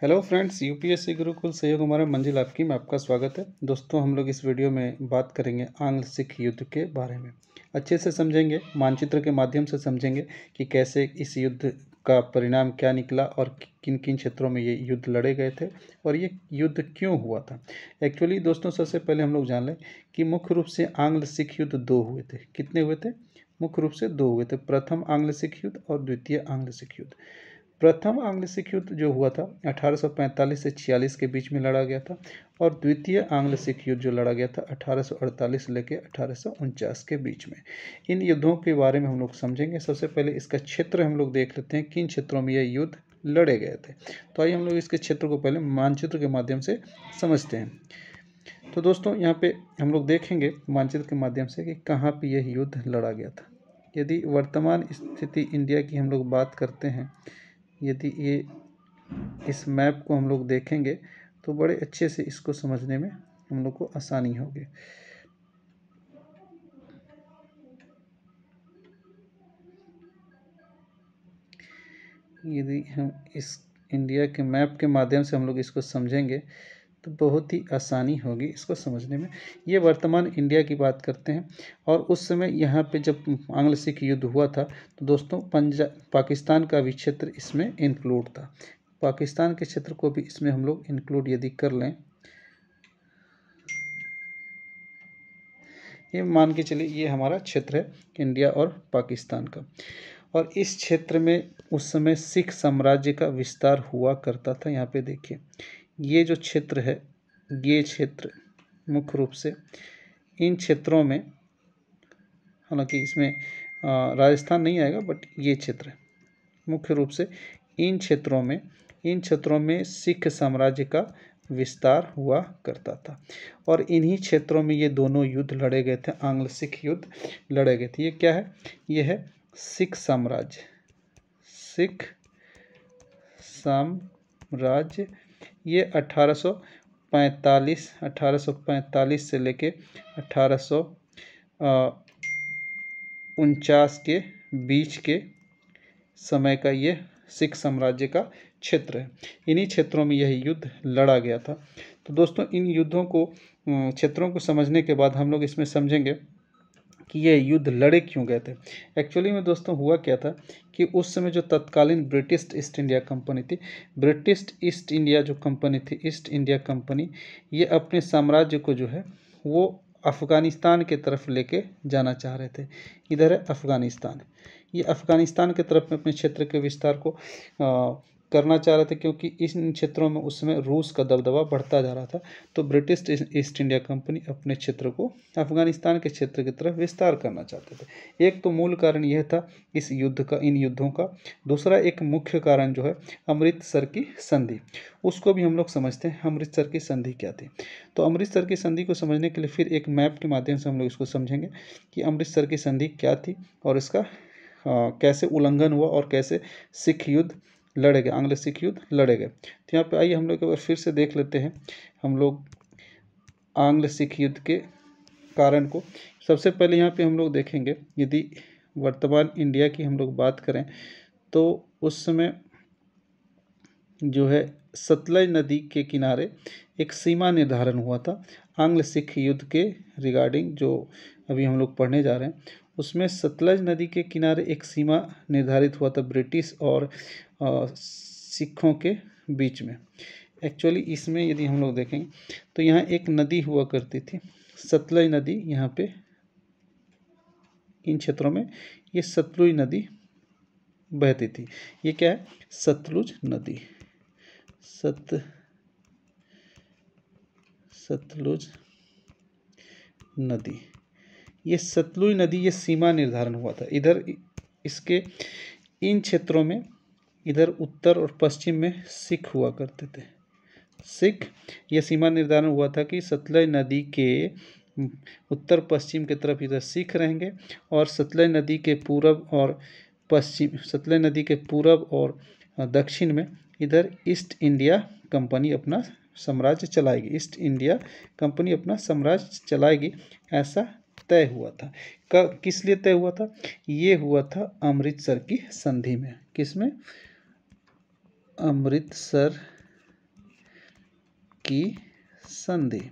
Hello friends, UPSC Gurukul सहयोग हमारा मंजिल आपकी में आपका स्वागत है। दोस्तों, हम लोग इस वीडियो में बात करेंगे आंग्ल सिख युद्ध के बारे में। अच्छे से समझेंगे, मानचित्र के माध्यम से समझेंगे कि कैसे इस युद्ध का परिणाम क्या निकला और किन किन क्षेत्रों में ये युद्ध लड़े गए थे और ये युद्ध क्यों हुआ था। एक्चुअली दोस्तों, सबसे पहले हम लोग जान लें कि मुख्य रूप से आंग्ल सिख युद्ध दो हुए थे। कितने हुए थे? मुख्य रूप से दो हुए थे। प्रथम आंग्ल सिख युद्ध और द्वितीय आंग्ल सिख युद्ध। प्रथम आंग्ल सिख युद्ध जो हुआ था 1845 से 46 के बीच में लड़ा गया था और द्वितीय आंग्ल सिख युद्ध जो लड़ा गया था 1848 से लेकर 1849 के बीच में। इन युद्धों के बारे में हम लोग समझेंगे। सबसे पहले इसका क्षेत्र हम लोग देख लेते हैं, किन क्षेत्रों में यह युद्ध लड़े गए थे। तो आइए हम लोग इसके क्षेत्र को पहले मानचित्र के माध्यम से समझते हैं। तो दोस्तों, यहाँ पे हम लोग देखेंगे मानचित्र के माध्यम से कि कहाँ पे यह युद्ध लड़ा गया था। यदि वर्तमान स्थिति इंडिया की हम लोग बात करते हैं, यदि ये इस मैप को हम लोग देखेंगे तो बड़े अच्छे से इसको समझने में हम लोग को आसानी होगी। यदि हम इस इंडिया के मैप के माध्यम से हम लोग इसको समझेंगे तो बहुत ही आसानी होगी इसको समझने में। ये वर्तमान इंडिया की बात करते हैं और उस समय यहाँ पे जब आंग्ल सिख युद्ध हुआ था तो दोस्तों पाकिस्तान का भी क्षेत्र इसमें इंक्लूड था। पाकिस्तान के क्षेत्र को भी इसमें हम लोग इंक्लूड यदि कर लें, ये मान के चलिए ये हमारा क्षेत्र है इंडिया और पाकिस्तान का। और इस क्षेत्र में उस समय सिख साम्राज्य का विस्तार हुआ करता था। यहाँ पे देखिए, ये जो क्षेत्र है, ये क्षेत्र मुख्य रूप से इन क्षेत्रों में, हालांकि इसमें राजस्थान नहीं आएगा, बट ये क्षेत्र मुख्य रूप से इन क्षेत्रों में सिख साम्राज्य का विस्तार हुआ करता था और इन्हीं क्षेत्रों में ये दोनों युद्ध लड़े गए थे। आंग्ल सिख युद्ध लड़े गए थे। ये क्या है? ये है सिख साम्राज्य। सिख साम्राज्य ये 1845 से लेके 1849 के बीच के समय का ये सिख साम्राज्य का क्षेत्र है। इन्हीं क्षेत्रों में यह युद्ध लड़ा गया था। तो दोस्तों, इन युद्धों को, क्षेत्रों को समझने के बाद हम लोग इसमें समझेंगे कि यह युद्ध लड़े क्यों गए थे। एक्चुअली में दोस्तों हुआ क्या था कि उस समय जो तत्कालीन ब्रिटिश ईस्ट इंडिया कंपनी थी, ब्रिटिश ईस्ट इंडिया जो कंपनी थी, ईस्ट इंडिया कंपनी, ये अपने साम्राज्य को जो है वो अफ़गानिस्तान के तरफ लेके जाना चाह रहे थे। इधर है अफ़गानिस्तान, ये अफ़गानिस्तान के तरफ में अपने क्षेत्र के विस्तार को करना चाह रहे थे, क्योंकि इन क्षेत्रों में उस समय रूस का दबदबा बढ़ता जा रहा था। तो ब्रिटिश ईस्ट इंडिया कंपनी अपने क्षेत्र को अफ़गानिस्तान के क्षेत्र की तरफ विस्तार करना चाहते थे। एक तो मूल कारण यह था इस युद्ध का, इन युद्धों का। दूसरा एक मुख्य कारण जो है अमृतसर की संधि, उसको भी हम लोग समझते हैं। अमृतसर की संधि क्या थी? तो अमृतसर की संधि को समझने के लिए फिर एक मैप के माध्यम से हम लोग इसको समझेंगे कि अमृतसर की संधि क्या थी और इसका कैसे उल्लंघन हुआ और कैसे सिख युद्ध लड़े गए, आंग्ल सिख युद्ध लड़े गए। तो यहाँ पे आइए हम लोग एक बार फिर से देख लेते हैं हम लोग आंग्ल सिख युद्ध के कारण को। सबसे पहले यहाँ पे हम लोग देखेंगे, यदि वर्तमान इंडिया की हम लोग बात करें तो उस समय जो है सतलज नदी के किनारे एक सीमा निर्धारण हुआ था आंग्ल सिख युद्ध के रिगार्डिंग, जो अभी हम लोग पढ़ने जा रहे हैं। उसमें सतलज नदी के किनारे एक सीमा निर्धारित हुआ था ब्रिटिश और सिखों के बीच में। एक्चुअली इसमें यदि हम लोग देखेंगे तो यहाँ एक नदी हुआ करती थी, सतलज नदी। यहाँ पे इन क्षेत्रों में ये सतलुज नदी बहती थी। ये क्या है? सतलुज नदी। सतलुज नदी, ये सतलुज नदी, ये सीमा निर्धारण हुआ था। इधर इसके इन क्षेत्रों में, इधर उत्तर और पश्चिम में सिख हुआ करते थे। सिख, यह सीमा निर्धारण हुआ था कि सतलज नदी के उत्तर पश्चिम की तरफ इधर सिख रहेंगे और सतलज नदी के पूरब और पश्चिम, सतलज नदी के पूरब और दक्षिण में इधर ईस्ट इंडिया कंपनी अपना साम्राज्य चलाएगी। ईस्ट इंडिया कंपनी अपना साम्राज्य चलाएगी, ऐसा तय हुआ था। किस लिए तय हुआ था? ये हुआ था अमृतसर की संधि में। किसमें? अमृतसर की संधि,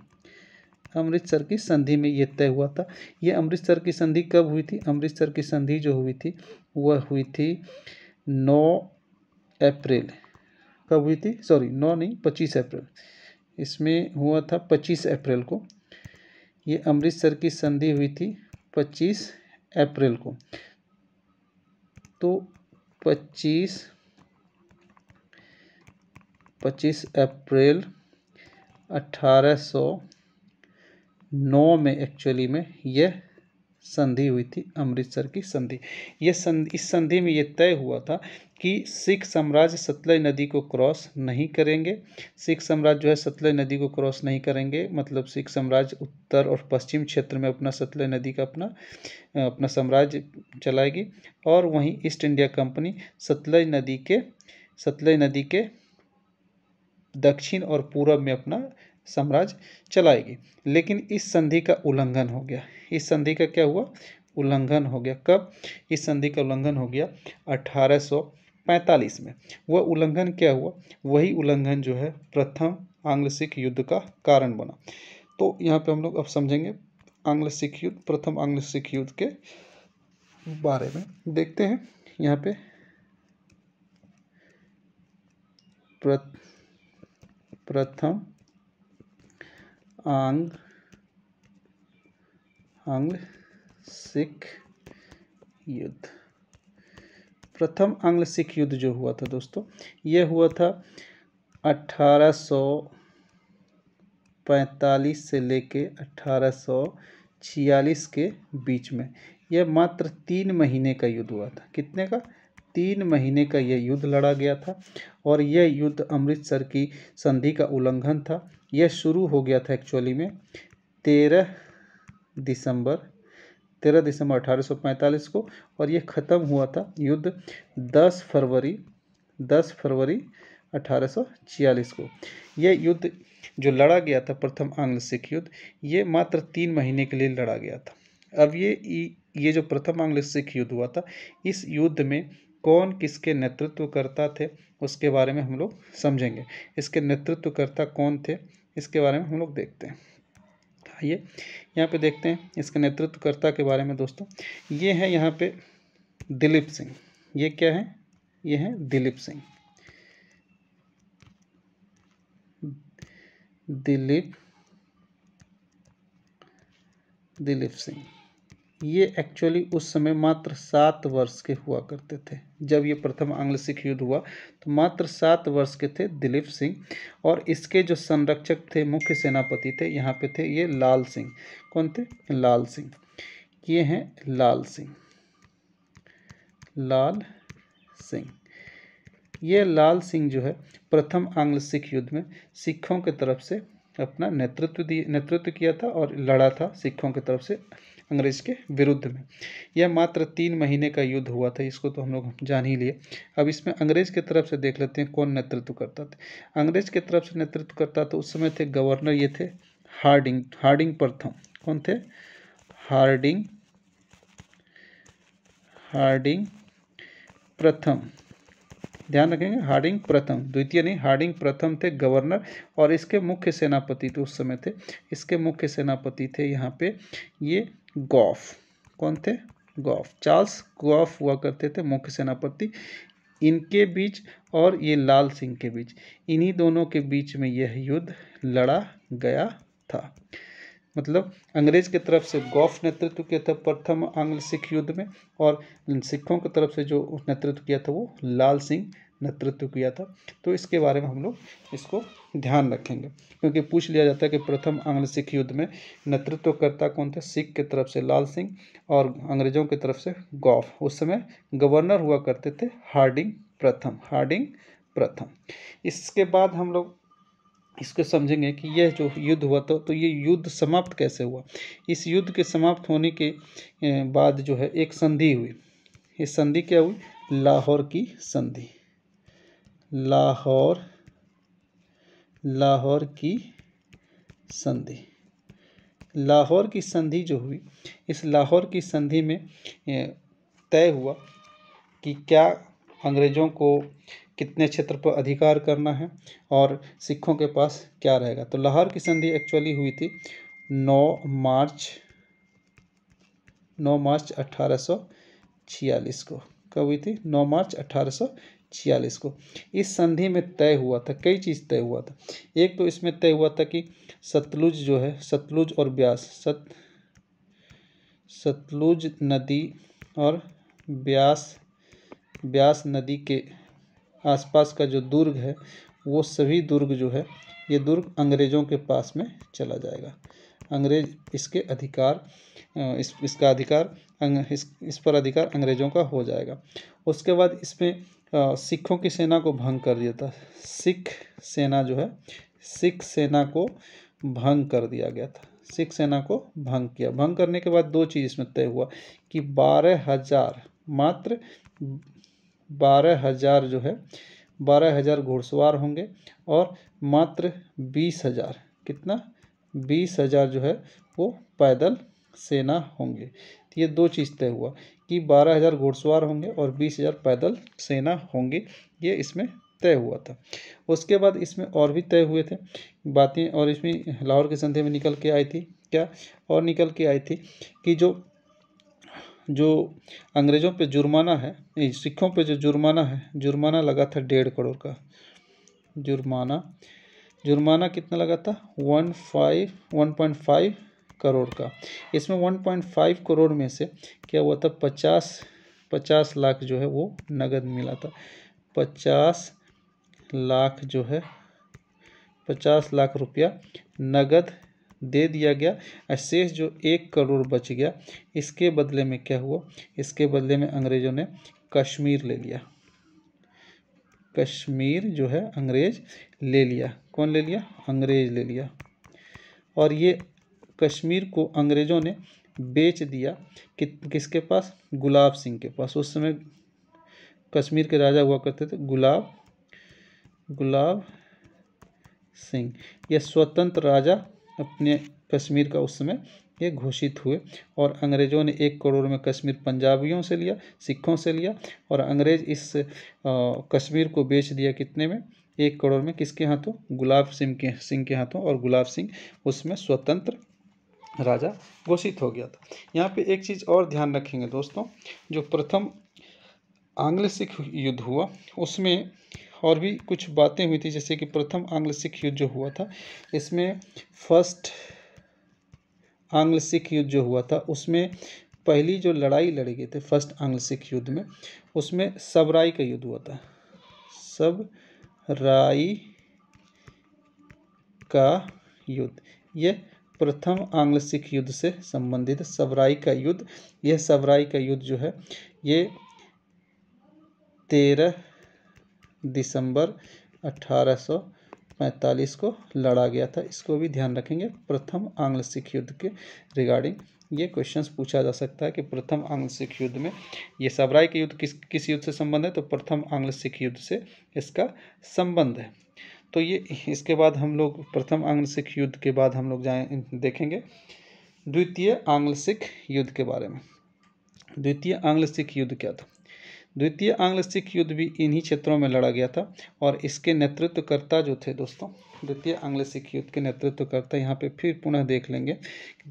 अमृतसर की संधि में ये तय हुआ था। ये अमृतसर की संधि कब हुई थी? अमृतसर की संधि जो हुई थी वह हुई थी 9 अप्रैल। कब हुई थी? सॉरी 9 नहीं, 25 अप्रैल। इसमें हुआ था 25 अप्रैल को। ये अमृतसर की संधि हुई थी 25 अप्रैल को। तो 25 अप्रैल 1809 में एक्चुअली में यह संधि हुई थी, अमृतसर की संधि। इस संधि में यह तय हुआ था कि सिख साम्राज्य सतलज नदी को क्रॉस नहीं करेंगे। सिख साम्राज्य जो है सतलज नदी को क्रॉस नहीं करेंगे, मतलब सिख साम्राज्य उत्तर और पश्चिम क्षेत्र में अपना सतलज नदी का अपना साम्राज्य चलाएगी, और वहीं ईस्ट इंडिया कंपनी सतलज नदी के दक्षिण और पूर्व में अपना साम्राज्य चलाएगी। लेकिन इस संधि का उल्लंघन हो गया। इस संधि का क्या हुआ? उल्लंघन हो गया। कब इस संधि का उल्लंघन हो गया? 1845 में। वह उल्लंघन क्या हुआ? वही उल्लंघन जो है प्रथम आंग्ल सिख युद्ध का कारण बना। तो यहाँ पे हम लोग अब समझेंगे आंग्ल सिख युद्ध, प्रथम आंग्ल सिख युद्ध के बारे में देखते हैं। यहाँ पे प्रथम आंग्ल सिख युद्ध, प्रथम आंग्ल सिख युद्ध जो हुआ था दोस्तों, यह हुआ था 1845 से लेके 1846 के बीच में। यह मात्र 3 महीने का युद्ध हुआ था। कितने का? 3 महीने का यह युद्ध लड़ा गया था, और यह युद्ध अमृतसर की संधि का उल्लंघन था। यह शुरू हो गया था एक्चुअली में 13 दिसंबर 1845 को, और यह ख़त्म हुआ था युद्ध 10 फरवरी 1846 को। यह युद्ध जो लड़ा गया था, प्रथम आंग्ल सिख युद्ध, ये मात्र 3 महीने के लिए लड़ा गया था। अब ये जो प्रथम आंग्ल सिख युद्ध हुआ था, इस युद्ध में कौन किसके नेतृत्वकर्ता थे उसके बारे में हम लोग समझेंगे। इसके नेतृत्वकर्ता कौन थे इसके बारे में हम लोग देखते हैं। आइए यहाँ पे देखते हैं इसके नेतृत्वकर्ता के बारे में दोस्तों। ये है यहाँ पे दिलीप सिंह। ये क्या है? ये है दिलीप सिंह। दिलीप सिंह ये एक्चुअली उस समय मात्र 7 वर्ष के हुआ करते थे। जब ये प्रथम आंग्ल सिख युद्ध हुआ तो मात्र 7 वर्ष के थे दिलीप सिंह, और इसके जो संरक्षक थे, मुख्य सेनापति थे, यहाँ पे थे ये लाल सिंह। कौन थे? लाल सिंह। ये हैं लाल सिंह। ये लाल सिंह जो है प्रथम आंग्ल सिख युद्ध में सिखों के तरफ से अपना नेतृत्व किया था और लड़ा था सिखों की तरफ से अंग्रेज के विरुद्ध में। यह मात्र 3 महीने का युद्ध हुआ था, इसको तो हम लोग जान ही लिए। अब इसमें अंग्रेज की तरफ से देख लेते हैं कौन नेतृत्व करता था। अंग्रेज की तरफ से नेतृत्व करता था उस समय थे गवर्नर, ये थे हार्डिंग प्रथम। कौन थे? हार्डिंग प्रथम। ध्यान रखेंगे, हार्डिंग प्रथम, द्वितीय नहीं, हार्डिंग प्रथम थे गवर्नर, और इसके मुख्य सेनापति थे उस समय थे, इसके मुख्य सेनापति थे यहाँ पे ये गॉफ। कौन थे? गॉफ। चार्ल्स गॉफ हुआ करते थे मुख्य सेनापति। इनके बीच और ये लाल सिंह के बीच, इन्हीं दोनों के बीच में यह युद्ध लड़ा गया था। मतलब अंग्रेज की तरफ से गॉफ नेतृत्व किया था प्रथम आंग्ल सिख युद्ध में, और सिखों की तरफ से जो नेतृत्व किया था वो लाल सिंह नेतृत्व किया था। तो इसके बारे में हम लोग इसको ध्यान रखेंगे, क्योंकि पूछ लिया जाता है कि प्रथम आंग्ल सिख युद्ध में नेतृत्वकर्ता कौन थे। सिख की तरफ से लाल सिंह और अंग्रेजों की तरफ से गॉफ। उस समय गवर्नर हुआ करते थे हार्डिंग प्रथम। इसके बाद हम लोग इसको समझेंगे कि यह जो युद्ध हुआ था तो ये युद्ध समाप्त कैसे हुआ। इस युद्ध के समाप्त होने के बाद जो है एक संधि हुई। ये संधि क्या हुई? लाहौर की संधि। लाहौर की संधि जो हुई, इस लाहौर की संधि में तय हुआ कि क्या अंग्रेज़ों को कितने क्षेत्र पर अधिकार करना है और सिखों के पास क्या रहेगा। तो लाहौर की संधि एक्चुअली हुई थी 9 मार्च 1846 को। कब हुई थी? 9 मार्च 1846 को। इस संधि में तय हुआ था, कई चीज़ तय हुआ था। एक तो इसमें तय हुआ था कि सतलुज जो है, सतलुज और ब्यास, सतलुज नदी और ब्यास नदी के आसपास का जो दुर्ग है, वो सभी दुर्ग जो है, ये दुर्ग अंग्रेज़ों के पास में चला जाएगा। अंग्रेज इसके अधिकार इसका अधिकार इस पर अधिकार अंग्रेज़ों का हो जाएगा। उसके बाद इसमें सिखों की सेना को भंग कर दिया था। सिख सेना को भंग कर दिया गया था। सिख सेना को भंग किया। भंग करने के बाद दो चीज़ इसमें तय हुआ कि 12,000 मात्र 12,000 जो है 12,000 घुड़सवार होंगे और मात्र 20,000 कितना 20,000 जो है वो पैदल सेना होंगे। तो ये दो चीज़ तय हुआ कि 12,000 घुड़सवार होंगे और 20,000 पैदल सेना होंगे, ये इसमें तय हुआ था। उसके बाद इसमें और भी तय हुए थे बातें, और इसमें लाहौर की संधि में निकल के आई थी क्या, और निकल के आई थी कि जो अंग्रेज़ों पे जुर्माना है, सिखों पे जो जुर्माना है, जुर्माना लगा था 1.5 करोड़ का। जुर्माना कितना लगा था? 1.5 करोड़ का। इसमें 1.5 करोड़ में से क्या हुआ था? 50 लाख जो है वो नगद मिला था। 50 लाख जो है 50 लाख रुपया नगद दे दिया गया। शेष जो 1 करोड़ बच गया, इसके बदले में क्या हुआ? इसके बदले में अंग्रेज़ों ने कश्मीर ले लिया। कश्मीर जो है अंग्रेज ले लिया। कौन ले लिया? अंग्रेज ले लिया। और ये कश्मीर को अंग्रेज़ों ने बेच दिया किसके पास? गुलाब सिंह के पास। उस समय कश्मीर के राजा हुआ करते थे गुलाब सिंह। ये स्वतंत्र राजा अपने कश्मीर का उस समय ये घोषित हुए, और अंग्रेज़ों ने 1 करोड़ में कश्मीर पंजाबियों से लिया, सिखों से लिया, और अंग्रेज़ इस कश्मीर को बेच दिया कितने में? 1 करोड़ में। किसके हाथों? गुलाब सिंह के हाथों, और गुलाब सिंह उसमें स्वतंत्र राजा घोषित हो गया था। यहाँ पे एक चीज़ और ध्यान रखेंगे दोस्तों, जो प्रथम आंग्ल सिख युद्ध हुआ उसमें और भी कुछ बातें हुई थी। जैसे कि प्रथम आंग्ल सिख युद्ध जो हुआ था, इसमें फर्स्ट आंग्ल सिख युद्ध जो हुआ था, उसमें पहली जो लड़ाई लड़े गए थे फर्स्ट आंग्ल सिख युद्ध में, उसमें सबराई का युद्ध हुआ था। सबराई का युद्ध, ये प्रथम आंग्ल सिख युद्ध से संबंधित सबराई का युद्ध। यह सबराई का युद्ध जो है ये 13 दिसंबर 1845 को लड़ा गया था। इसको भी ध्यान रखेंगे। प्रथम आंग्ल सिख युद्ध के रिगार्डिंग ये क्वेश्चंस पूछा जा सकता है कि प्रथम आंग्ल सिख युद्ध में ये सबराई के युद्ध किस युद्ध से संबंध है? तो प्रथम आंग्ल सिख युद्ध से इसका संबंध है। तो ये इसके बाद हम लोग प्रथम आंग्ल सिख युद्ध के बाद हम लोग देखेंगे द्वितीय आंग्ल सिख युद्ध के बारे में। द्वितीय आंग्ल सिख युद्ध क्या था? द्वितीय आंग्ल सिख युद्ध भी इन्हीं क्षेत्रों में लड़ा गया था, और इसके नेतृत्वकर्ता जो थे दोस्तों, द्वितीय आंग्ल सिख युद्ध के नेतृत्वकर्ता यहाँ पे फिर पुनः देख लेंगे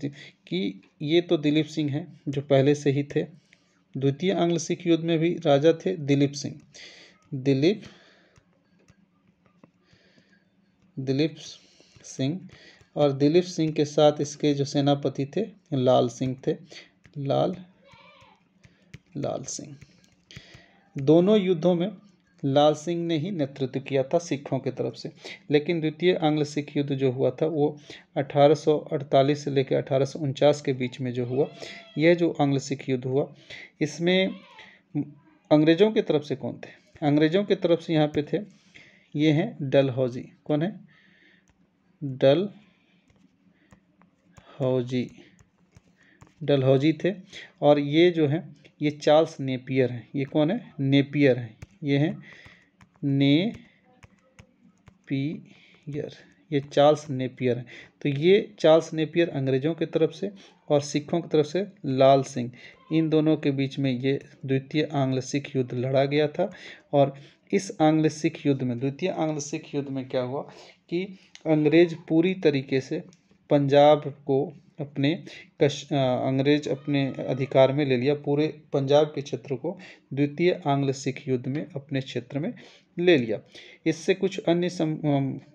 कि ये तो दिलीप सिंह हैं जो पहले से ही थे। द्वितीय आंग्ल सिख युद्ध में भी राजा थे दिलीप सिंह, और दिलीप सिंह के साथ इसके जो सेनापति थे लाल सिंह थे, लाल सिंह। दोनों युद्धों में लाल सिंह ने ही नेतृत्व किया था सिखों की तरफ से। लेकिन द्वितीय आंग्ल सिख युद्ध जो हुआ था वो 1848 से लेकर 1849 के बीच में जो हुआ, यह जो आंग्ल सिख युद्ध हुआ, इसमें अंग्रेज़ों की तरफ से कौन थे? अंग्रेज़ों की तरफ से यहाँ पे थे, ये हैं डलहौजी। कौन है? डलहौजी थे। और ये जो है ये चार्ल्स नेपियर हैं। ये कौन है? नेपियर हैं। ये हैं नेपियर, ये चार्ल्स नेपियर हैं। तो ये चार्ल्स नेपियर अंग्रेज़ों की तरफ से और सिखों की तरफ से लाल सिंह, इन दोनों के बीच में ये द्वितीय आंग्ल सिख युद्ध लड़ा गया था। और इस आंग्ल सिख युद्ध में, द्वितीय आंग्ल सिख युद्ध में क्या हुआ कि अंग्रेज पूरी तरीके से पंजाब को अंग्रेज अपने अधिकार में ले लिया। पूरे पंजाब के क्षेत्र को द्वितीय आंग्ल सिख युद्ध में अपने क्षेत्र में ले लिया। इससे कुछ अन्य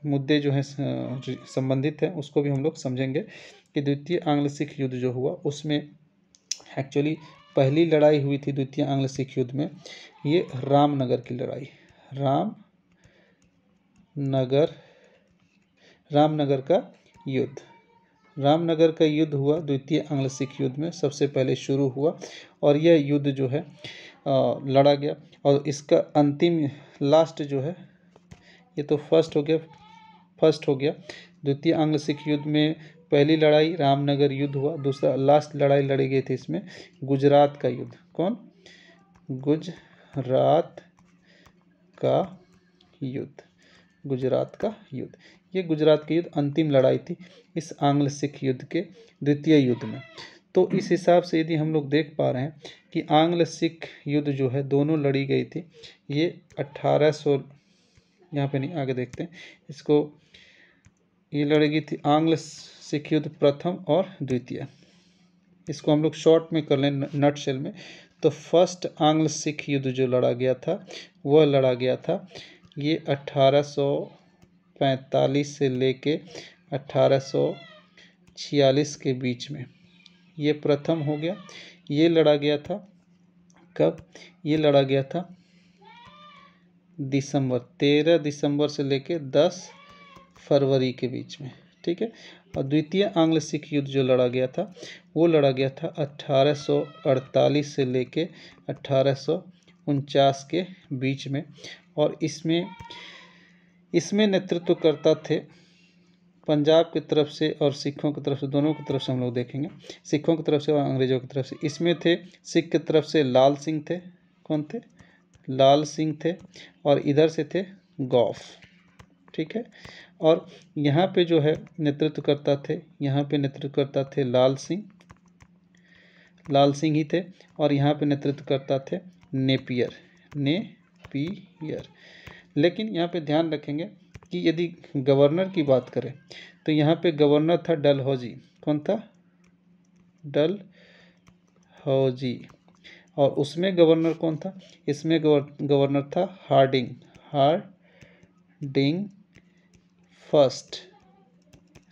मुद्दे जो हैं संबंधित हैं, उसको भी हम लोग समझेंगे कि द्वितीय आंग्ल सिख युद्ध जो हुआ उसमें एक्चुअली पहली लड़ाई हुई थी द्वितीय आंग्ल सिख युद्ध में, ये रामनगर की लड़ाई, रामनगर का युद्ध। रामनगर का युद्ध हुआ द्वितीय आंग्ल सिख युद्ध में, सबसे पहले शुरू हुआ और यह युद्ध जो है लड़ा गया। और इसका अंतिम लास्ट जो है, ये तो फर्स्ट हो गया। द्वितीय आंग्ल सिख युद्ध में पहली लड़ाई रामनगर युद्ध हुआ, दूसरा लास्ट लड़ाई लड़ी गई थी इसमें गुजरात का युद्ध। कौन? गुजरात का युद्ध। ये गुजरात का युद्ध अंतिम लड़ाई थी इस आंग्ल सिख युद्ध के द्वितीय युद्ध में। तो इस हिसाब से यदि हम लोग देख पा रहे हैं कि आंग्ल सिख युद्ध जो है दोनों लड़ी गई थी, ये 1800, यहाँ पे नहीं, आगे देखते हैं इसको, ये लड़ी गई थी आंग्ल सिख युद्ध प्रथम और द्वितीय। इसको हम लोग शॉर्ट में कर लें, नट शेल में। तो फर्स्ट आंग्ल सिख युद्ध जो लड़ा गया था वह लड़ा गया था ये 1845 से लेके 1846 के बीच में, ये प्रथम हो गया। ये लड़ा गया था कब? ये लड़ा गया था 13 दिसंबर से लेके 10 फरवरी के बीच में, ठीक है। और द्वितीय आंग्ल सिख युद्ध जो लड़ा गया था वो लड़ा गया था 1848 से लेके 1849 के बीच में। और इसमें नेतृत्वकर्ता थे पंजाब की तरफ से और सिखों की तरफ से, दोनों की तरफ से हम लोग देखेंगे, सिखों की तरफ से और अंग्रेजों की तरफ से। इसमें थे सिख की तरफ से लाल सिंह थे। कौन थे? लाल सिंह थे। और इधर से थे गौफ, ठीक है। और यहाँ पे जो है नेतृत्वकर्ता थे, यहाँ पे नेतृत्वकर्ता थे लाल सिंह ही थे। और यहाँ पे नेतृत्वकर्ता थे नेपियर। लेकिन यहाँ पे ध्यान रखेंगे कि यदि गवर्नर की बात करें तो यहाँ पे गवर्नर था डलहौजी। कौन था? डलहौजी। और उसमें गवर्नर कौन था? इसमें गवर्नर था हार्डिंग फर्स्ट।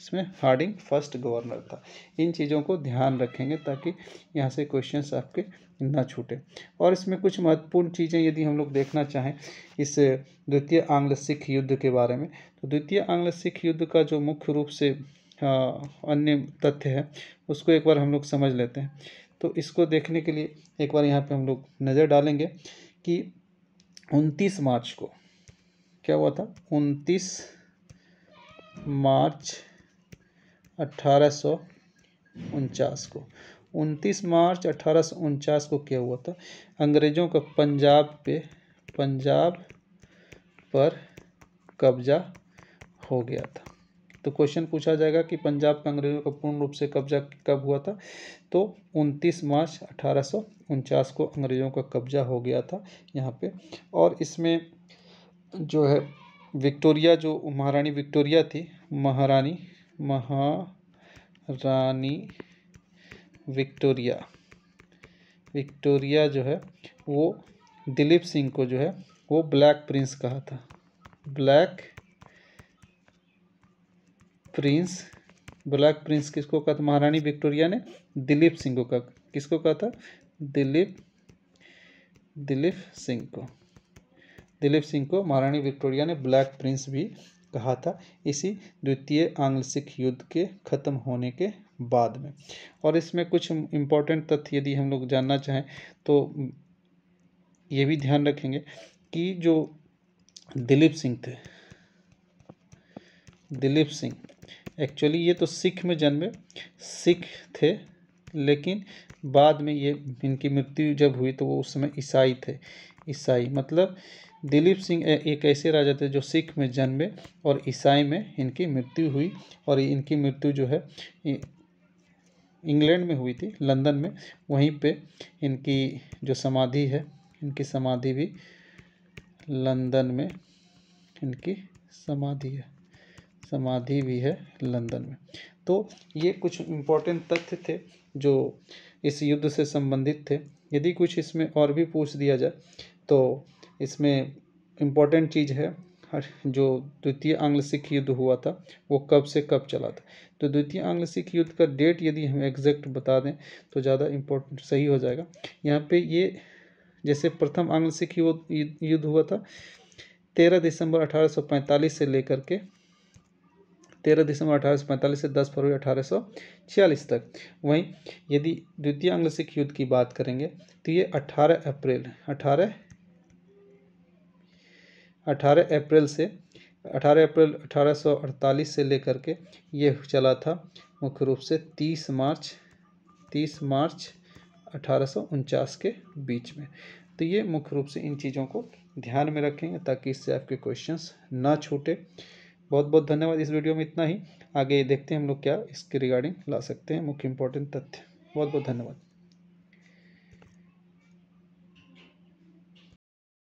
इसमें हार्डिंग फर्स्ट गवर्नर था। इन चीज़ों को ध्यान रखेंगे ताकि यहाँ से क्वेश्चंस आपके ना छूटे। और इसमें कुछ महत्वपूर्ण चीज़ें यदि हम लोग देखना चाहें इस द्वितीय आंग्ल सिख युद्ध के बारे में, तो द्वितीय आंग्ल सिख युद्ध का जो मुख्य रूप से अन्य तथ्य है उसको एक बार हम लोग समझ लेते हैं। तो इसको देखने के लिए एक बार यहाँ पे हम लोग नज़र डालेंगे कि 29 मार्च को क्या हुआ था? 29 मार्च 1849 को, 29 मार्च 1849 को क्या हुआ था? अंग्रेज़ों का पंजाब पर कब्जा हो गया था। तो क्वेश्चन पूछा जाएगा कि पंजाब का अंग्रेज़ों का पूर्ण रूप से कब्जा कब हुआ था? तो 29 मार्च 1849 को अंग्रेज़ों का कब्जा हो गया था यहाँ पे। और इसमें जो है विक्टोरिया, जो महारानी विक्टोरिया थी, महारानी विक्टोरिया जो है वो दिलीप सिंह को जो है वो ब्लैक प्रिंस कहा था। ब्लैक प्रिंस किसको कहा था? महारानी विक्टोरिया ने दिलीप सिंह को कहा। किसको कहा था? दिलीप सिंह को महारानी विक्टोरिया ने ब्लैक प्रिंस भी कहा था, इसी द्वितीय आंग्ल सिख युद्ध के खत्म होने के बाद में। और इसमें कुछ इम्पोर्टेंट तथ्य यदि हम लोग जानना चाहें तो ये भी ध्यान रखेंगे कि जो दिलीप सिंह एक्चुअली ये तो सिख में जन्मे सिख थे, लेकिन बाद में ये इनकी मृत्यु जब हुई तो वो उस समय ईसाई थे। ईसाई मतलब दिलीप सिंह एक ऐसे राजा थे जो सिख में जन्मे और ईसाई में इनकी मृत्यु हुई। और इनकी मृत्यु जो है इंग्लैंड में हुई थी, लंदन में। वहीं पे इनकी जो समाधि है, इनकी समाधि भी लंदन में इनकी समाधि है, समाधि भी है लंदन में। तो ये कुछ इम्पोर्टेंट तथ्य थे जो इस युद्ध से संबंधित थे। यदि कुछ इसमें और भी पूछ दिया जाए तो इसमें इम्पोर्टेंट चीज़ है जो द्वितीय आंग्ल सिख युद्ध हुआ था वो कब से कब चला था। तो द्वितीय आंग्ल सिख युद्ध का डेट यदि हम एग्जैक्ट बता दें तो ज़्यादा इम्पोर्टेंट सही हो जाएगा। यहाँ पे ये जैसे प्रथम आंग्ल सिख युद्ध हुआ था 13 दिसंबर 1845 से लेकर के 13 दिसंबर 1845 से 10 फरवरी 1846 तक। वहीं यदि द्वितीय आंग्ल सिख युद्ध की बात करेंगे तो ये 18 अप्रैल 1848 से लेकर के ये चला था मुख्य रूप से 30 मार्च 1849 के बीच में। तो ये मुख्य रूप से इन चीज़ों को ध्यान में रखेंगे ताकि इससे आपके क्वेश्चंस ना छूटे। बहुत बहुत धन्यवाद। इस वीडियो में इतना ही। आगे देखते हैं हम लोग क्या इसके रिगार्डिंग ला सकते हैं मुख्य इंपॉर्टेंट तथ्य। बहुत बहुत धन्यवाद।